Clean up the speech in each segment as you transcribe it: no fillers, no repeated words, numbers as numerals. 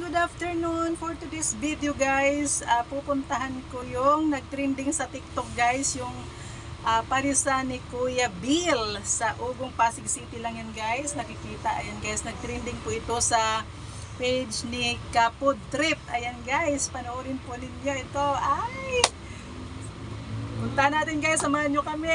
good afternoon. For today's video guys, pupuntahan ko yung nagtrending sa TikTok guys, yung parisan ni Kuya Bill sa Ugong, Pasig City lang yan guys. Nakikita, ayan guys, nagtrending po ito sa page ni Kapod Trip. Ayan guys, panoorin po ninyo ito. Ay! Punta natin guys, samahan nyo kami.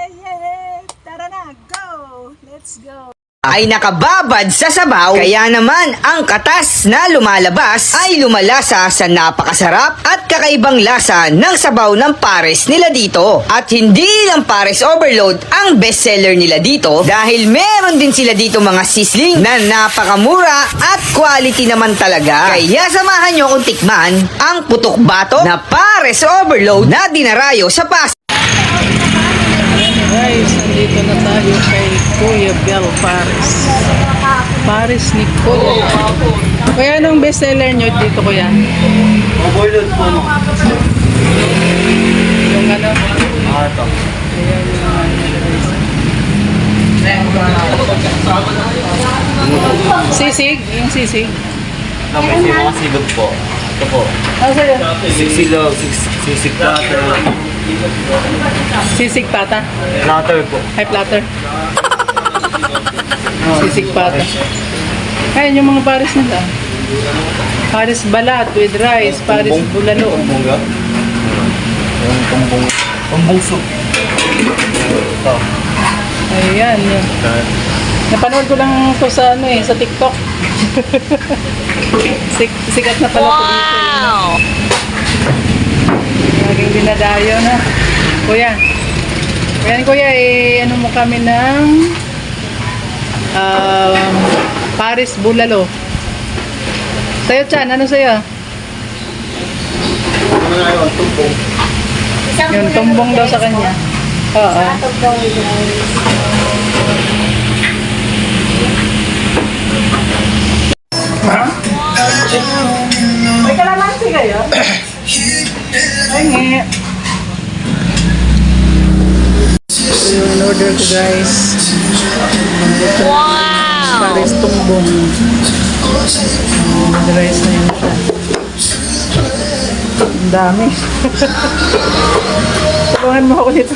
Yay! Tara na, go! Let's go! Ay nakababad sa sabaw, kaya naman ang katas na lumalabas ay lumalasa sa napakasarap at kakaibang lasa ng sabaw ng pares nila dito. At hindi lang pares overload ang bestseller nila dito, dahil meron din sila dito mga sizzling na napakamura at quality naman talaga. Kaya samahan nyo kong tikman ang putok bato na pares overload na dinarayo sa Pasig. Guys, nandito na tayo kay Kuya Bill Pares. Pares ni Kuya. Kuya, anong bestseller nyo dito, Kuya? Overload po. Yung ano? Ito. Ayan yung sisig? Yung sisig? May mga silog po. Ito po. Ano sa'yo? Silog, sisig platter. Sisig pata? Platter po. Ay, platter. Sisig pata. Ayan yung mga pares nila. Pares balat with rice, pares bulalo. Tumbongga. Yung tumbong soup. Ito. Ayan, yun. Napanood ko lang ito sa ano sa TikTok. Sikat na pala ito dito. Wow! Laging dinadayo na. Kuya. Ayan kuya, ano mo kami ng pares bulalo. Sa'yo Chan, ano sa'yo? Tumbong. Yung tumbong daw sa kanya. Oo. May kalamansi kayo? Ay, nge. Ito yung order ko guys. Wow! Pares tumbong. Rice na yun siya. Ang dami. Tulungan mo ako nito.